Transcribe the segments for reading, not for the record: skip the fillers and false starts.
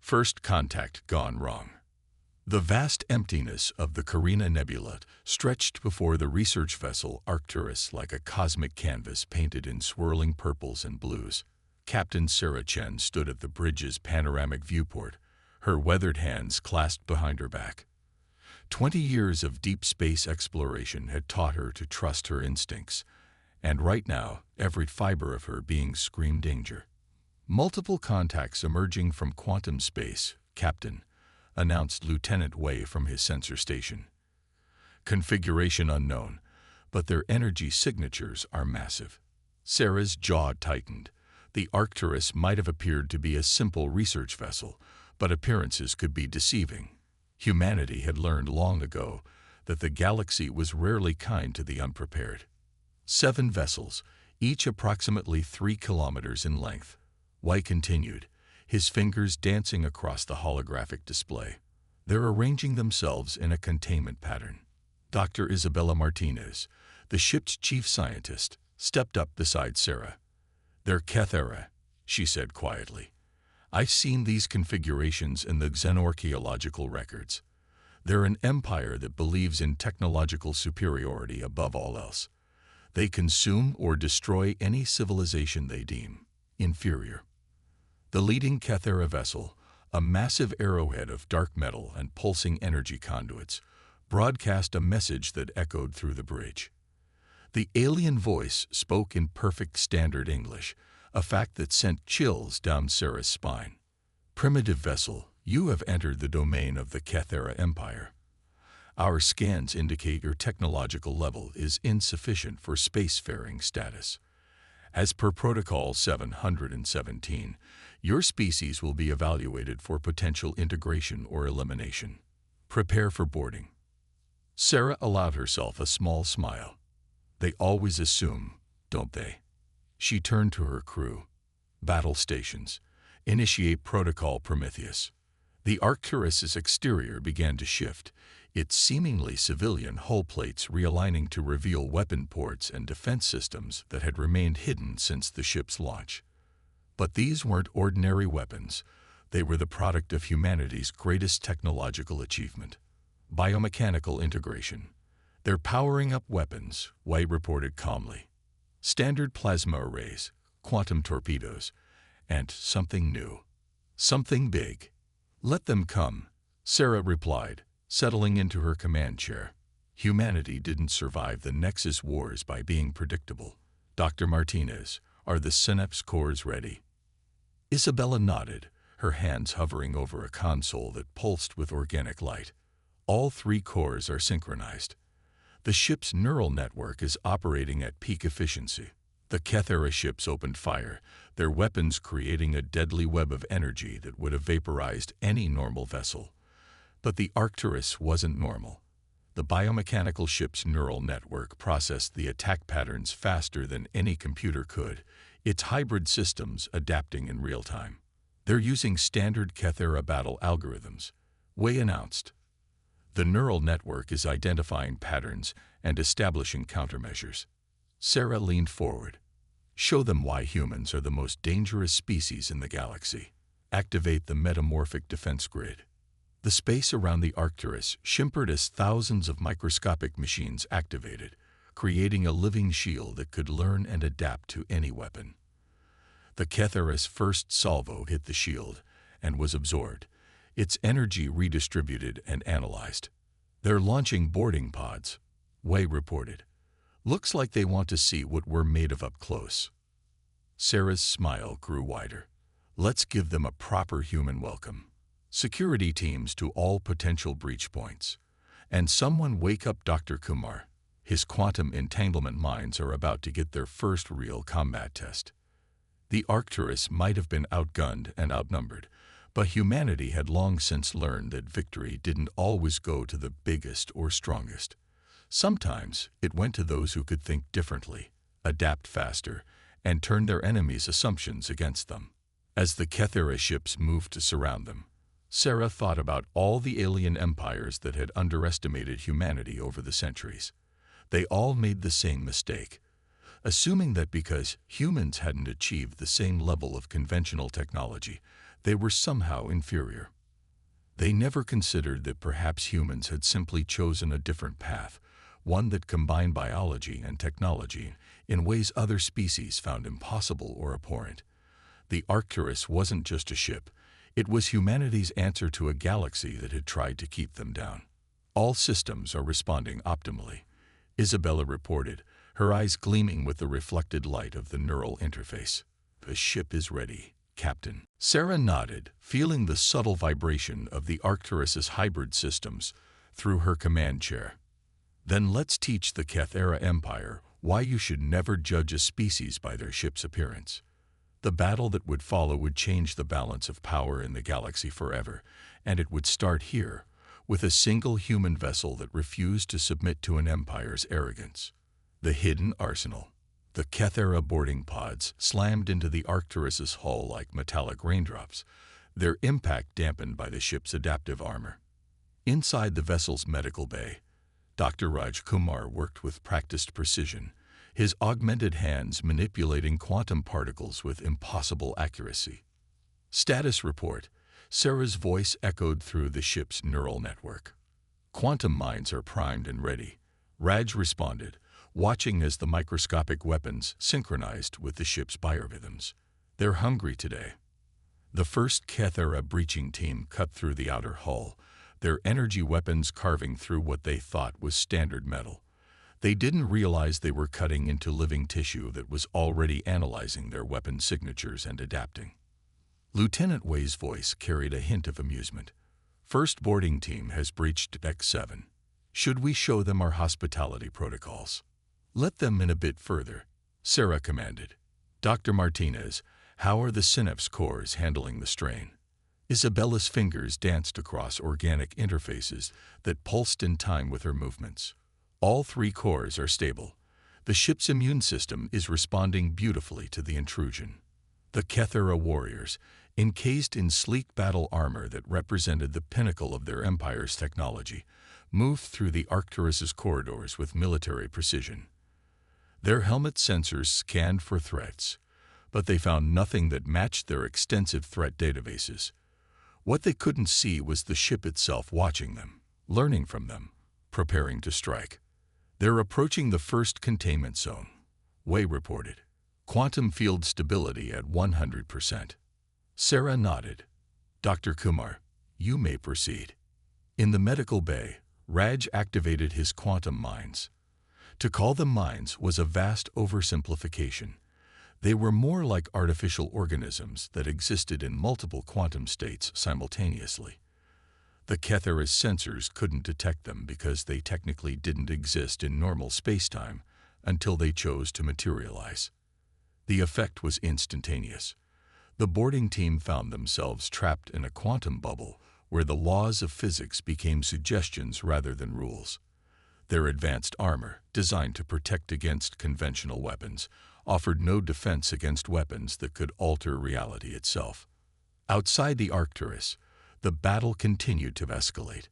First contact gone wrong. The vast emptiness of the Carina Nebula stretched before the research vessel Arcturus like a cosmic canvas painted in swirling purples and blues. Captain Sarah Chen stood at the bridge's panoramic viewport, her weathered hands clasped behind her back. 20 years of deep space exploration had taught her to trust her instincts, and right now, every fiber of her being screamed danger. Multiple contacts emerging from quantum space, Captain, announced Lieutenant Wei from his sensor station. Configuration unknown, but their energy signatures are massive. Sarah's jaw tightened. The Arcturus might have appeared to be a simple research vessel, but appearances could be deceiving. Humanity had learned long ago that the galaxy was rarely kind to the unprepared. 7 vessels, each approximately 3 kilometers in length. Wei continued, his fingers dancing across the holographic display. They're arranging themselves in a containment pattern. Dr. Isabella Martinez, the ship's chief scientist, stepped up beside Sarah. They're Cathera, she said quietly. I've seen these configurations in the xenorchaeological records. They're an empire that believes in technological superiority above all else. They consume or destroy any civilization they deem inferior. The leading Cathera vessel, a massive arrowhead of dark metal and pulsing energy conduits, broadcast a message that echoed through the bridge. The alien voice spoke in perfect standard English, a fact that sent chills down Sarah's spine. Primitive vessel, you have entered the domain of the Haelor Empire. Our scans indicate your technological level is insufficient for spacefaring status. As per Protocol 717, your species will be evaluated for potential integration or elimination. Prepare for boarding. Sarah allowed herself a small smile. They always assume, don't they? She turned to her crew. Battle stations. Initiate Protocol Prometheus. The Arcturus's exterior began to shift, its seemingly civilian hull plates realigning to reveal weapon ports and defense systems that had remained hidden since the ship's launch. But these weren't ordinary weapons. They were the product of humanity's greatest technological achievement: biomechanical integration. They're powering up weapons, Wei reported calmly. Standard plasma arrays, quantum torpedoes, and something new. Something big. Let them come, Sarah replied, settling into her command chair. Humanity didn't survive the Nexus Wars by being predictable. Dr. Martinez, are the synapse cores ready? Isabella nodded, her hands hovering over a console that pulsed with organic light. All 3 cores are synchronized. The ship's neural network is operating at peak efficiency. The Cathera ships opened fire, their weapons creating a deadly web of energy that would have vaporized any normal vessel. But the Arcturus wasn't normal. The biomechanical ship's neural network processed the attack patterns faster than any computer could, its hybrid systems adapting in real time. They're using standard Cathera battle algorithms, Wei announced. The neural network is identifying patterns and establishing countermeasures. Sarah leaned forward. Show them why humans are the most dangerous species in the galaxy. Activate the metamorphic defense grid. The space around the Arcturus shimmered as thousands of microscopic machines activated, creating a living shield that could learn and adapt to any weapon. The Cathera's first salvo hit the shield and was absorbed, its energy redistributed and analyzed. They're launching boarding pods, Wei reported. Looks like they want to see what we're made of up close. Sarah's smile grew wider. Let's give them a proper human welcome. Security teams to all potential breach points. And someone wake up Dr. Kumar. His quantum entanglement minds are about to get their first real combat test. The Arcturus might have been outgunned and outnumbered, but humanity had long since learned that victory didn't always go to the biggest or strongest. Sometimes it went to those who could think differently, adapt faster, and turn their enemies' assumptions against them. As the Cathera ships moved to surround them, Sarah thought about all the alien empires that had underestimated humanity over the centuries. They all made the same mistake, assuming that because humans hadn't achieved the same level of conventional technology, They were somehow inferior. They never considered that perhaps humans had simply chosen a different path, one that combined biology and technology in ways other species found impossible or abhorrent. The Arcturus wasn't just a ship. It was humanity's answer to a galaxy that had tried to keep them down. All systems are responding optimally, Isabella reported, her eyes gleaming with the reflected light of the neural interface. The ship is ready, Captain. Sarah nodded, feeling the subtle vibration of the Arcturus's hybrid systems through her command chair. Then let's teach the Haelor Empire why you should never judge a species by their ship's appearance. The battle that would follow would change the balance of power in the galaxy forever, and it would start here, with a single human vessel that refused to submit to an empire's arrogance. The hidden arsenal. The Haelor boarding pods slammed into the Arcturus's hull like metallic raindrops, their impact dampened by the ship's adaptive armor. Inside the vessel's medical bay, Dr. Raj Kumar worked with practiced precision, his augmented hands manipulating quantum particles with impossible accuracy. Status report. Sarah's voice echoed through the ship's neural network. Quantum minds are primed and ready, Raj responded, watching as the microscopic weapons synchronized with the ship's biorhythms. They're hungry today. The first Haelor breaching team cut through the outer hull, their energy weapons carving through what they thought was standard metal. They didn't realize they were cutting into living tissue that was already analyzing their weapon signatures and adapting. Lieutenant Wei's voice carried a hint of amusement. First boarding team has breached Deck 7. Should we show them our hospitality protocols? Let them in a bit further, Sarah commanded. Dr. Martinez, how are the synapse cores handling the strain? Isabella's fingers danced across organic interfaces that pulsed in time with her movements. All 3 cores are stable. The ship's immune system is responding beautifully to the intrusion. The Haelor warriors, encased in sleek battle armor that represented the pinnacle of their empire's technology, moved through the Arcturus's corridors with military precision. Their helmet sensors scanned for threats, but they found nothing that matched their extensive threat databases. What they couldn't see was the ship itself watching them, learning from them, preparing to strike. They're approaching the first containment zone, Wei reported. Quantum field stability at 100%. Sarah nodded. Dr. Kumar, you may proceed. In the medical bay, Raj activated his quantum minds. To call them minds was a vast oversimplification. They were more like artificial organisms that existed in multiple quantum states simultaneously. The Haelor's sensors couldn't detect them because they technically didn't exist in normal spacetime until they chose to materialize. The effect was instantaneous. The boarding team found themselves trapped in a quantum bubble where the laws of physics became suggestions rather than rules. Their advanced armor, designed to protect against conventional weapons, offered no defense against weapons that could alter reality itself. Outside the Arcturus, the battle continued to escalate.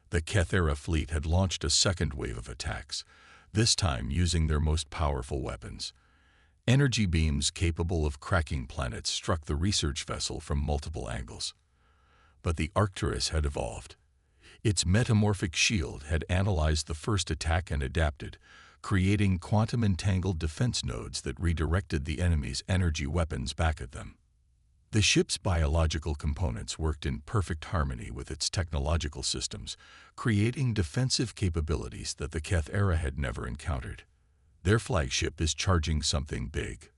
The Haelor fleet had launched a second wave of attacks, this time using their most powerful weapons. Energy beams capable of cracking planets struck the research vessel from multiple angles. But the Arcturus had evolved. Its metamorphic shield had analyzed the first attack and adapted, creating quantum-entangled defense nodes that redirected the enemy's energy weapons back at them. The ship's biological components worked in perfect harmony with its technological systems, creating defensive capabilities that the Haelor had never encountered. Their flagship is charging something big,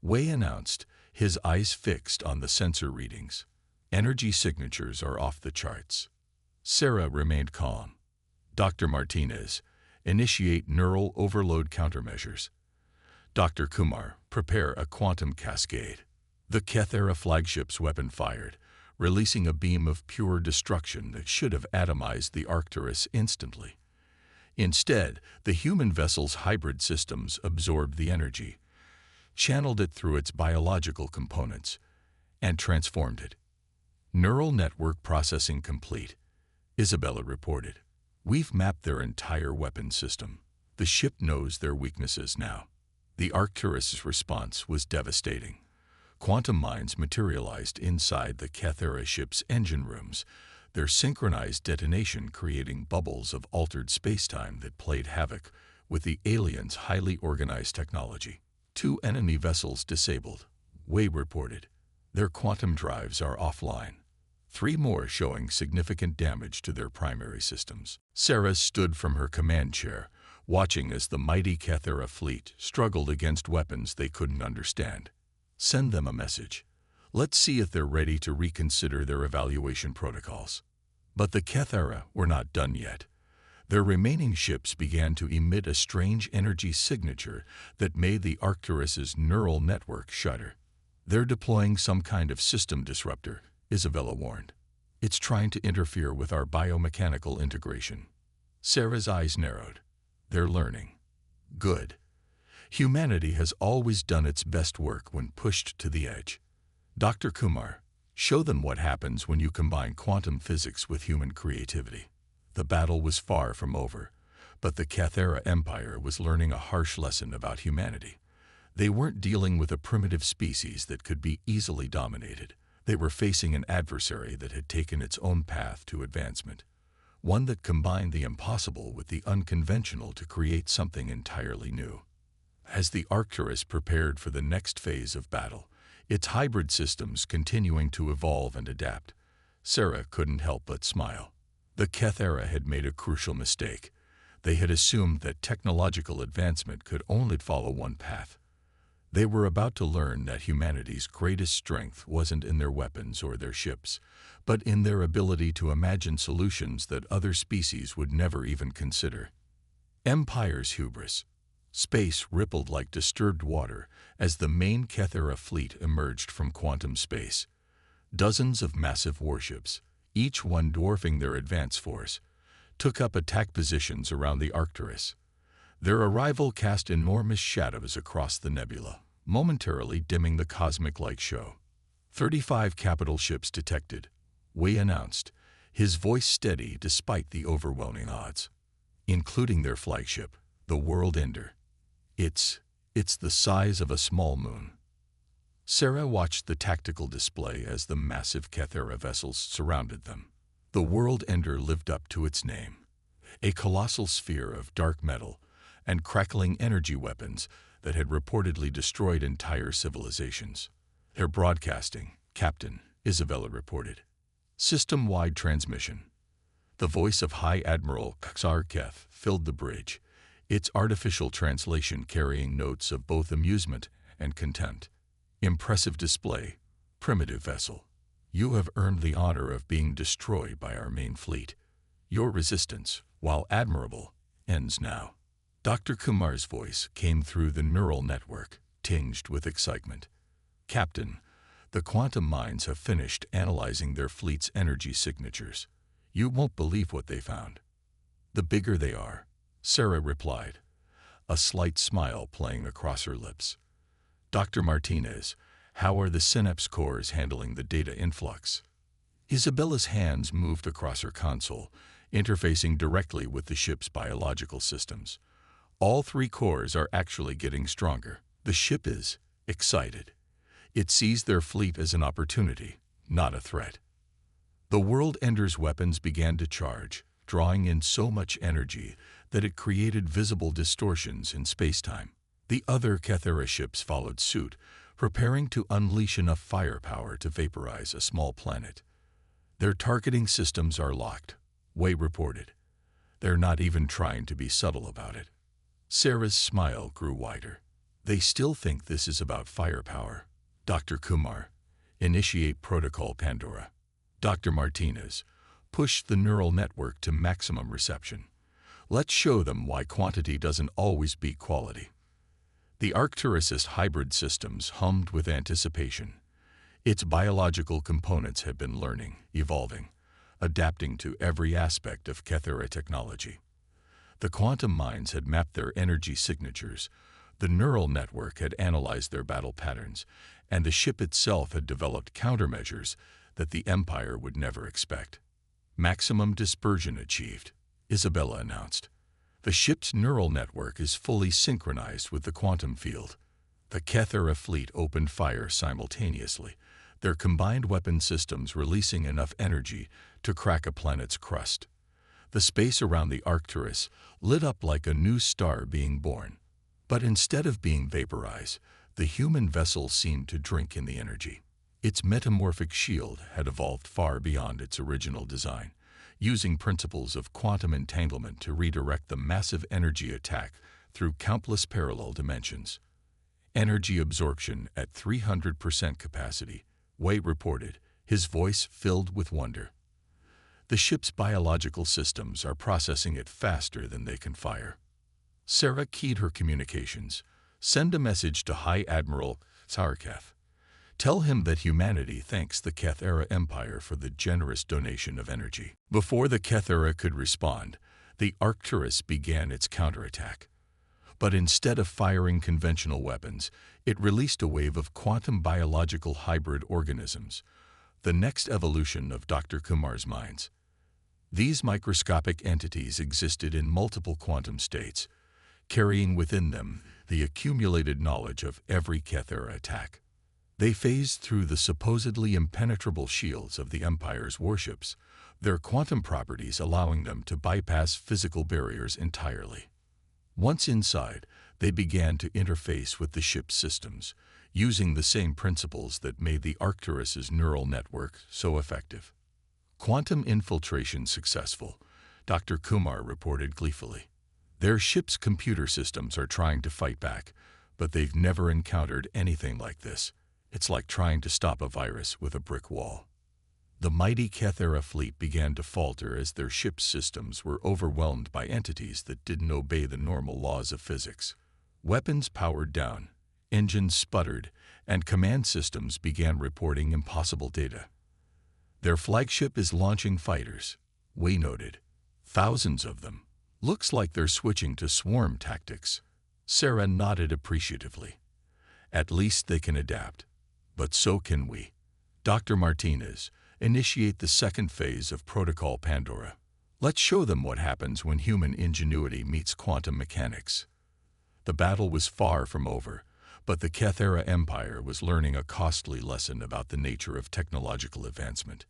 Wei announced, his eyes fixed on the sensor readings. Energy signatures are off the charts. Sarah remained calm. Dr. Martinez, initiate neural overload countermeasures. Dr. Kumar, prepare a quantum cascade. The Haelor flagship's weapon fired, releasing a beam of pure destruction that should have atomized the Arcturus instantly. Instead, the human vessel's hybrid systems absorbed the energy, channeled it through its biological components, and transformed it. Neural network processing complete, Isabella reported. We've mapped their entire weapon system. The ship knows their weaknesses now. The Arcturus's response was devastating. Quantum mines materialized inside the Cathera ship's engine rooms, their synchronized detonation creating bubbles of altered spacetime that played havoc with the aliens' highly organized technology. 2 enemy vessels disabled, Wei reported. Their quantum drives are offline. 3 more showing significant damage to their primary systems. Sarah stood from her command chair, watching as the mighty Cathera fleet struggled against weapons they couldn't understand. Send them a message. Let's see if they're ready to reconsider their evaluation protocols. But the Cathera were not done yet. Their remaining ships began to emit a strange energy signature that made the Arcturus's neural network shudder. They're deploying some kind of system disruptor, Isabella warned. It's trying to interfere with our biomechanical integration. Sarah's eyes narrowed. They're learning. Good. Humanity has always done its best work when pushed to the edge. Dr. Kumar, show them what happens when you combine quantum physics with human creativity. The battle was far from over, but the Haelor Empire was learning a harsh lesson about humanity. They weren't dealing with a primitive species that could be easily dominated. They were facing an adversary that had taken its own path to advancement, one that combined the impossible with the unconventional to create something entirely new. As the Arcturus prepared for the next phase of battle, its hybrid systems continuing to evolve and adapt, Sarah couldn't help but smile. The Cathera had made a crucial mistake. They had assumed that technological advancement could only follow one path. They were about to learn that humanity's greatest strength wasn't in their weapons or their ships, but in their ability to imagine solutions that other species would never even consider. Empire's hubris. Space rippled like disturbed water as the main Cathera fleet emerged from quantum space. Dozens of massive warships, each one dwarfing their advance force, took up attack positions around the Arcturus. Their arrival cast enormous shadows across the nebula, momentarily dimming the cosmic light show. 35 capital ships detected, Wei announced, his voice steady despite the overwhelming odds, including their flagship, the World Ender. It's the size of a small moon. Sarah watched the tactical display as the massive Cathera vessels surrounded them. The World Ender lived up to its name, a colossal sphere of dark metal and crackling energy weapons that had reportedly destroyed entire civilizations. They're broadcasting, Captain, Isabella reported. System-wide transmission. The voice of High Admiral Xarketh filled the bridge, its artificial translation carrying notes of both amusement and contempt. Impressive display, primitive vessel. You have earned the honor of being destroyed by our main fleet. Your resistance, while admirable, ends now. Dr. Kumar's voice came through the neural network, tinged with excitement. Captain, the quantum minds have finished analyzing their fleet's energy signatures. You won't believe what they found. The bigger they are, Sarah replied, a slight smile playing across her lips. Dr. Martinez, how are the synapse cores handling the data influx? Isabella's hands moved across her console, interfacing directly with the ship's biological systems. All 3 cores are actually getting stronger. The ship is excited. It sees their fleet as an opportunity, not a threat. The World Ender's weapons began to charge, drawing in so much energy that it created visible distortions in spacetime. The other Cathera ships followed suit, preparing to unleash enough firepower to vaporize a small planet. Their targeting systems are locked, Wei reported. They're not even trying to be subtle about it. Sarah's smile grew wider. They still think this is about firepower. Dr. Kumar, initiate Protocol Pandora. Dr. Martinez, push the neural network to maximum reception. Let's show them why quantity doesn't always beat quality. The Arcturus's hybrid systems hummed with anticipation. Its biological components had been learning, evolving, adapting to every aspect of Cathera technology. The quantum minds had mapped their energy signatures, the neural network had analyzed their battle patterns, and the ship itself had developed countermeasures that the Empire would never expect. Maximum dispersion achieved, Isabella announced. The ship's neural network is fully synchronized with the quantum field. The Cathera fleet opened fire simultaneously, their combined weapon systems releasing enough energy to crack a planet's crust. The space around the Arcturus lit up like a new star being born. But instead of being vaporized, the human vessel seemed to drink in the energy. Its metamorphic shield had evolved far beyond its original design, using principles of quantum entanglement to redirect the massive energy attack through countless parallel dimensions. Energy absorption at 300% capacity, Wei reported, his voice filled with wonder. The ship's biological systems are processing it faster than they can fire. Sarah keyed her communications. Send a message to High Admiral Sarketh. Tell him that humanity thanks the Haelor Empire for the generous donation of energy. Before the Haelor could respond, the Arcturus began its counterattack. But instead of firing conventional weapons, it released a wave of quantum biological hybrid organisms, the next evolution of Dr. Kumar's minds. These microscopic entities existed in multiple quantum states, carrying within them the accumulated knowledge of every Haelor attack. They phased through the supposedly impenetrable shields of the Empire's warships, their quantum properties allowing them to bypass physical barriers entirely. Once inside, they began to interface with the ship's systems, using the same principles that made the Arcturus's neural network so effective. Quantum infiltration successful, Dr. Kumar reported gleefully. Their ship's computer systems are trying to fight back, but they've never encountered anything like this. It's like trying to stop a virus with a brick wall. The mighty Haelor fleet began to falter as their ship's systems were overwhelmed by entities that didn't obey the normal laws of physics. Weapons powered down, engines sputtered, and command systems began reporting impossible data. Their flagship is launching fighters, Wei noted. Thousands of them. Looks like they're switching to swarm tactics. Sarah nodded appreciatively. At least they can adapt. But so can we. Dr. Martinez, initiate the second phase of Protocol Pandora. Let's show them what happens when human ingenuity meets quantum mechanics. The battle was far from over, but the Haelor Empire was learning a costly lesson about the nature of technological advancement.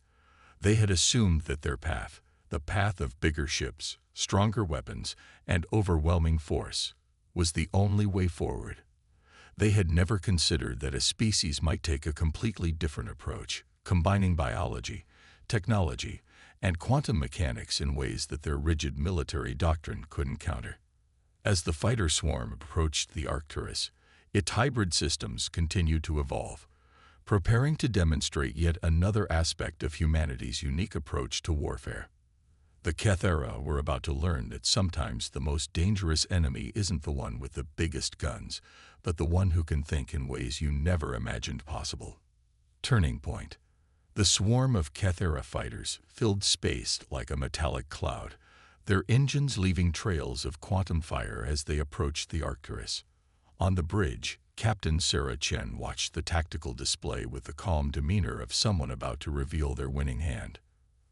They had assumed that their path, the path of bigger ships, stronger weapons, and overwhelming force, was the only way forward. They had never considered that a species might take a completely different approach, combining biology, technology, and quantum mechanics in ways that their rigid military doctrine couldn't counter. As the fighter swarm approached the Arcturus, its hybrid systems continued to evolve, preparing to demonstrate yet another aspect of humanity's unique approach to warfare. The Haelor were about to learn that sometimes the most dangerous enemy isn't the one with the biggest guns, but the one who can think in ways you never imagined possible. Turning point. The swarm of Haelor fighters filled space like a metallic cloud, their engines leaving trails of quantum fire as they approached the Arcturus. On the bridge, Captain Sarah Chen watched the tactical display with the calm demeanor of someone about to reveal their winning hand.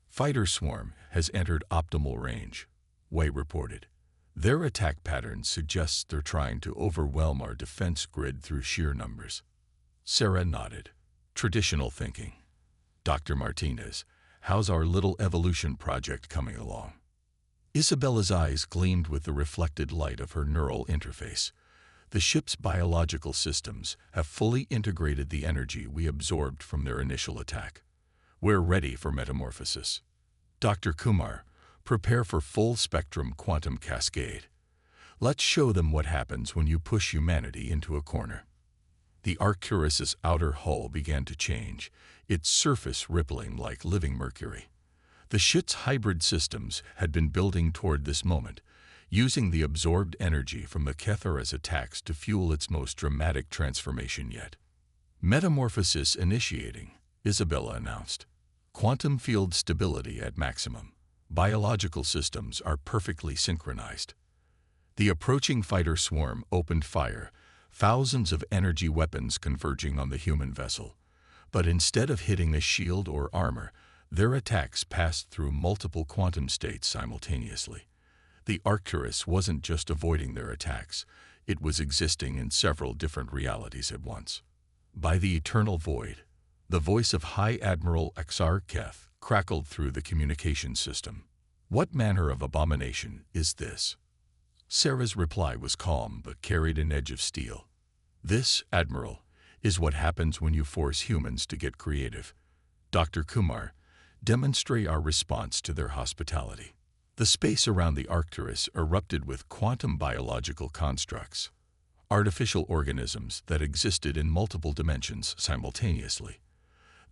Fighter swarm has entered optimal range, Wei reported. Their attack pattern suggests they're trying to overwhelm our defense grid through sheer numbers. Sarah nodded. Traditional thinking. Dr. Martinez, how's our little evolution project coming along? Isabella's eyes gleamed with the reflected light of her neural interface. The ship's biological systems have fully integrated the energy we absorbed from their initial attack. We're ready for metamorphosis. Dr. Kumar, prepare for full-spectrum quantum cascade. Let's show them what happens when you push humanity into a corner. The Arcturus's outer hull began to change, its surface rippling like living mercury. The ship's hybrid systems had been building toward this moment, using the absorbed energy from the Haelor's attacks to fuel its most dramatic transformation yet. Metamorphosis initiating, Isabella announced. Quantum field stability at maximum. Biological systems are perfectly synchronized. The approaching fighter swarm opened fire, thousands of energy weapons converging on the human vessel. But instead of hitting the shield or armor, their attacks passed through multiple quantum states simultaneously. The Arcturus wasn't just avoiding their attacks, It was existing in several different realities at once. By the eternal void, the voice of High Admiral Xar Keth crackled through the communication system. "What manner of abomination is this?" Sarah's reply was calm but carried an edge of steel. "This, Admiral, is what happens when you force humans to get creative. Dr. Kumar, demonstrate our response to their hospitality." The space around the Arcturus erupted with quantum biological constructs, artificial organisms that existed in multiple dimensions simultaneously.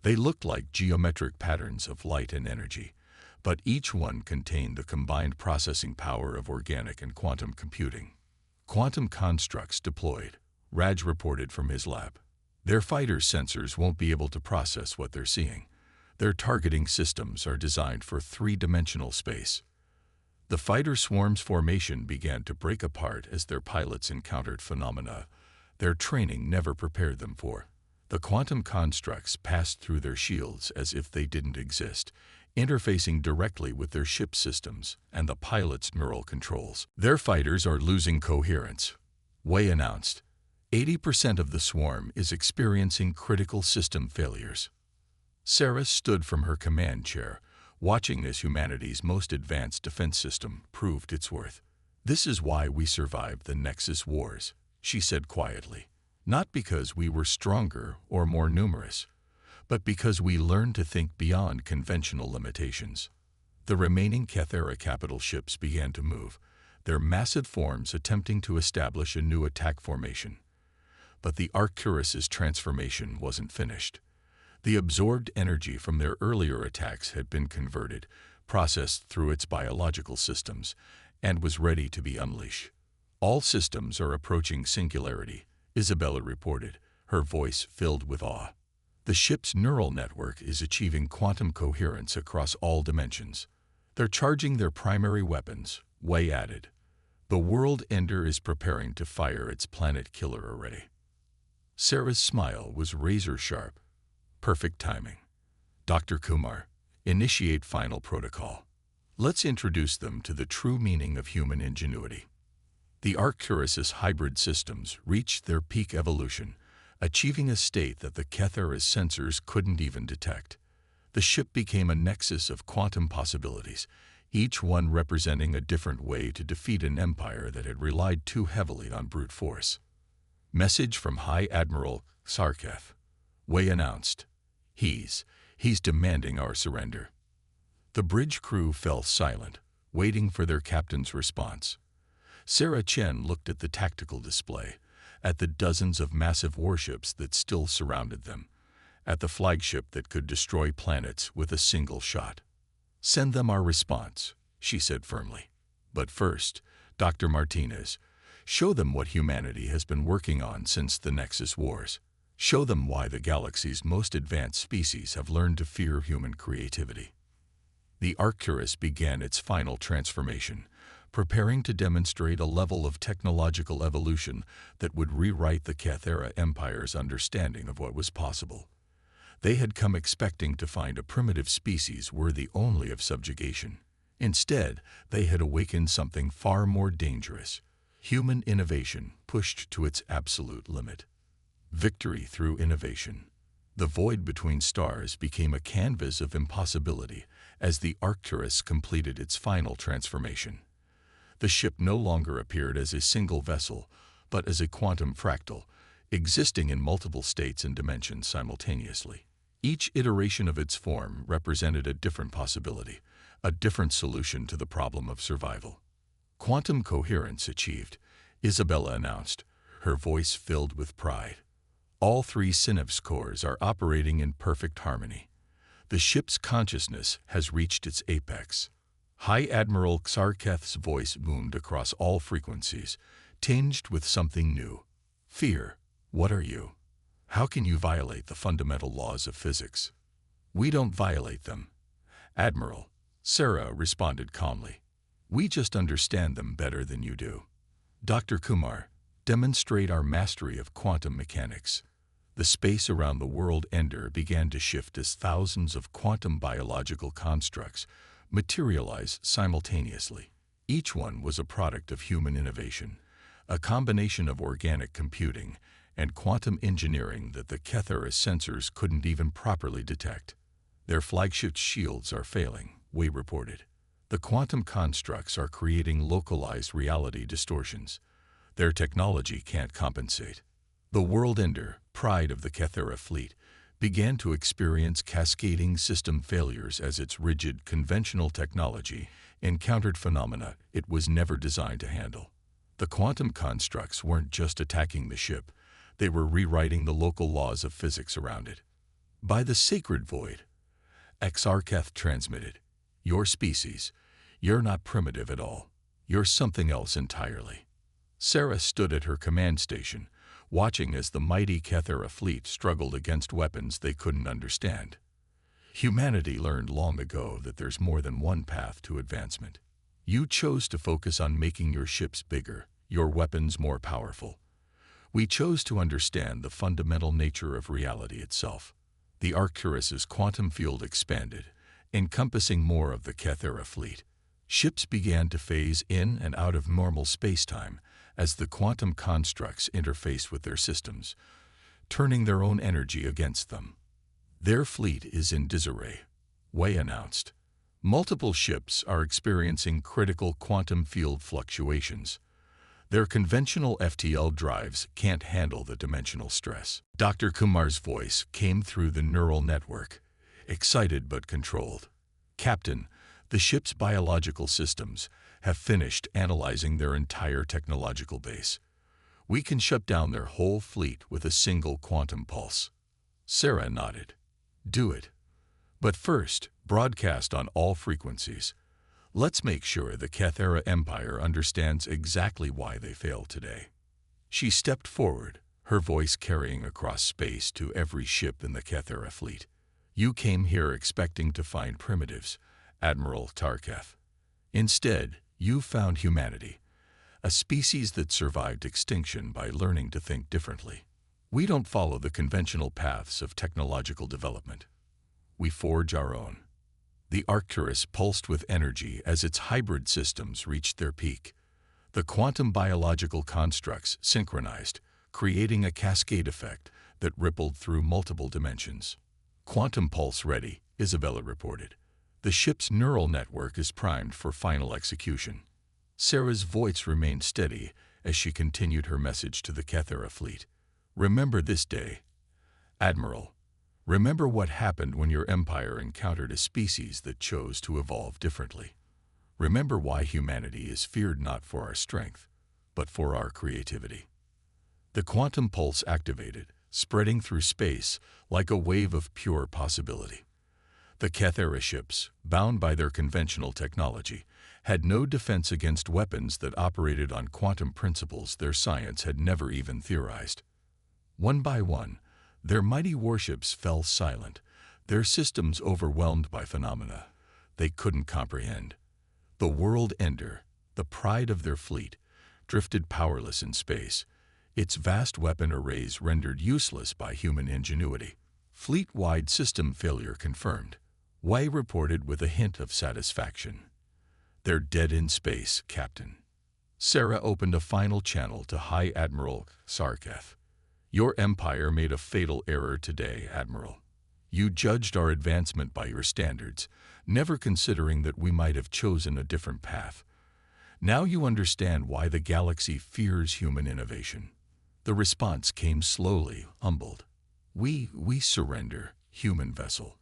They looked like geometric patterns of light and energy, but each one contained the combined processing power of organic and quantum computing. "Quantum constructs deployed," Raj reported from his lab. "Their fighter sensors won't be able to process what they're seeing. Their targeting systems are designed for three-dimensional space." The fighter swarm's formation began to break apart as their pilots encountered phenomena their training never prepared them for. The quantum constructs passed through their shields as if they didn't exist, interfacing directly with their ship systems and the pilots' neural controls. "Their fighters are losing coherence," Wei announced. 80% of the swarm is experiencing critical system failures." Sarah stood from her command chair, watching as humanity's most advanced defense system proved its worth. "This is why we survived the Nexus Wars," she said quietly. "Not because we were stronger or more numerous, but because we learned to think beyond conventional limitations." The remaining Kethera capital ships began to move, their massive forms attempting to establish a new attack formation. But the Arcturus's transformation wasn't finished. The absorbed energy from their earlier attacks had been converted, processed through its biological systems, and was ready to be unleashed. "All systems are approaching singularity," Isabella reported, her voice filled with awe. "The ship's neural network is achieving quantum coherence across all dimensions. They're charging their primary weapons," Wei added. "The world ender is preparing to fire its planet killer array." Sarah's smile was razor-sharp. "Perfect timing. Dr. Kumar, initiate final protocol. Let's introduce them to the true meaning of human ingenuity." The Arcturus's hybrid systems reached their peak evolution, achieving a state that the Kethera's sensors couldn't even detect. The ship became a nexus of quantum possibilities, each one representing a different way to defeat an empire that had relied too heavily on brute force. "Message from High Admiral Sarketh," Wei announced. He's demanding our surrender." The bridge crew fell silent, waiting for their captain's response. Sarah Chen looked at the tactical display, at the dozens of massive warships that still surrounded them, at the flagship that could destroy planets with a single shot. "Send them our response," she said firmly. "But first, Dr. Martinez, show them what humanity has been working on since the Nexus Wars. Show them why the galaxy's most advanced species have learned to fear human creativity." The Arcturus began its final transformation, preparing to demonstrate a level of technological evolution that would rewrite the Haelor Empire's understanding of what was possible. They had come expecting to find a primitive species worthy only of subjugation. Instead, they had awakened something far more dangerous: human innovation pushed to its absolute limit. Victory through innovation. The void between stars became a canvas of impossibility as the Arcturus completed its final transformation. The ship no longer appeared as a single vessel, but as a quantum fractal, existing in multiple states and dimensions simultaneously. Each iteration of its form represented a different possibility, a different solution to the problem of survival. "Quantum coherence achieved," Isabella announced, her voice filled with pride. "All three synapse cores are operating in perfect harmony. The ship's consciousness has reached its apex." High Admiral Sarketh's voice boomed across all frequencies, tinged with something new. "Fear, what are you? How can you violate the fundamental laws of physics?" "We don't violate them, Admiral," Sarah responded calmly. "We just understand them better than you do. Dr. Kumar, demonstrate our mastery of quantum mechanics." The space around the world ender began to shift as thousands of quantum biological constructs materialized simultaneously. Each one was a product of human innovation, a combination of organic computing and quantum engineering that the Catharis sensors couldn't even properly detect. Their flagship shields are failing, we reported. The quantum constructs are creating localized reality distortions. Their technology can't compensate. The World Ender, pride of the Cathara fleet, began to experience cascading system failures as its rigid, conventional technology encountered phenomena it was never designed to handle. The quantum constructs weren't just attacking the ship, they were rewriting the local laws of physics around it. By the sacred void, Exarcheth transmitted, "Your species, you're not primitive at all. You're something else entirely." Sarah stood at her command station, watching as the mighty Cathara fleet struggled against weapons they couldn't understand. Humanity learned long ago that there's more than one path to advancement. You chose to focus on making your ships bigger, your weapons more powerful. We chose to understand the fundamental nature of reality itself. The Arcturus's quantum field expanded, encompassing more of the Cathara fleet. Ships began to phase in and out of normal spacetime as the quantum constructs interfaced with their systems, turning their own energy against them. Their fleet is in disarray, Wei announced. Multiple ships are experiencing critical quantum field fluctuations. Their conventional FTL drives can't handle the dimensional stress. Dr. Kumar's voice came through the neural network, excited but controlled. "Captain, the ship's biological systems have finished analyzing their entire technological base. We can shut down their whole fleet with a single quantum pulse." Sarah nodded. "Do it. But first, broadcast on all frequencies. Let's make sure the Haelor Empire understands exactly why they failed today." She stepped forward, her voice carrying across space to every ship in the Haelor fleet. "You came here expecting to find primitives, Admiral Tarketh. Instead, you found humanity, a species that survived extinction by learning to think differently. We don't follow the conventional paths of technological development. We forge our own." The Arcturus pulsed with energy as its hybrid systems reached their peak. The quantum biological constructs synchronized, creating a cascade effect that rippled through multiple dimensions. "Quantum pulse ready," Isabella reported. "The ship's neural network is primed for final execution." Sarah's voice remained steady as she continued her message to the Cathara fleet. "Remember this day, Admiral. Remember what happened when your empire encountered a species that chose to evolve differently. Remember why humanity is feared not for our strength, but for our creativity." The quantum pulse activated, spreading through space like a wave of pure possibility. The Cathara ships, bound by their conventional technology, had no defense against weapons that operated on quantum principles their science had never even theorized. One by one, their mighty warships fell silent, their systems overwhelmed by phenomena they couldn't comprehend. The World Ender, the pride of their fleet, drifted powerless in space, its vast weapon arrays rendered useless by human ingenuity. "Fleet-wide system failure confirmed," Wei reported with a hint of satisfaction. "They're dead in space, Captain." Sarah opened a final channel to High Admiral Sarketh. "Your empire made a fatal error today, Admiral. You judged our advancement by your standards, never considering that we might have chosen a different path. Now you understand why the galaxy fears human innovation." The response came slowly, humbled. We surrender, human vessel.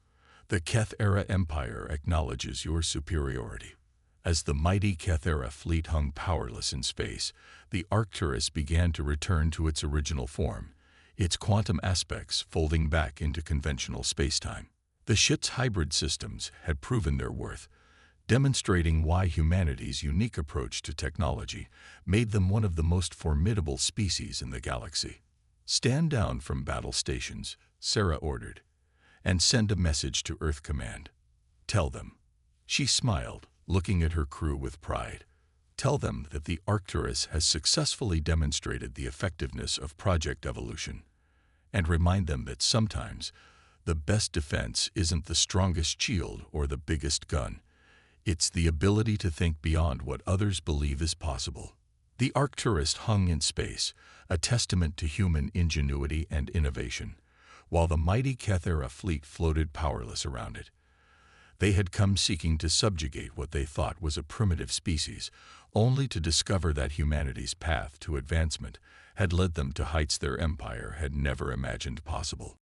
The Cathara Empire acknowledges your superiority." As the mighty Cathara fleet hung powerless in space, the Arcturus began to return to its original form, its quantum aspects folding back into conventional spacetime. The ship's hybrid systems had proven their worth, demonstrating why humanity's unique approach to technology made them one of the most formidable species in the galaxy. "Stand down from battle stations," Sarah ordered, "and send a message to Earth Command. Tell them." She smiled, looking at her crew with pride. "Tell them that the Arcturus has successfully demonstrated the effectiveness of Project Evolution. And remind them that sometimes the best defense isn't the strongest shield or the biggest gun. It's the ability to think beyond what others believe is possible." The Arcturus hung in space, a testament to human ingenuity and innovation, while the mighty Cathera fleet floated powerless around it. They had come seeking to subjugate what they thought was a primitive species, only to discover that humanity's path to advancement had led them to heights their empire had never imagined possible.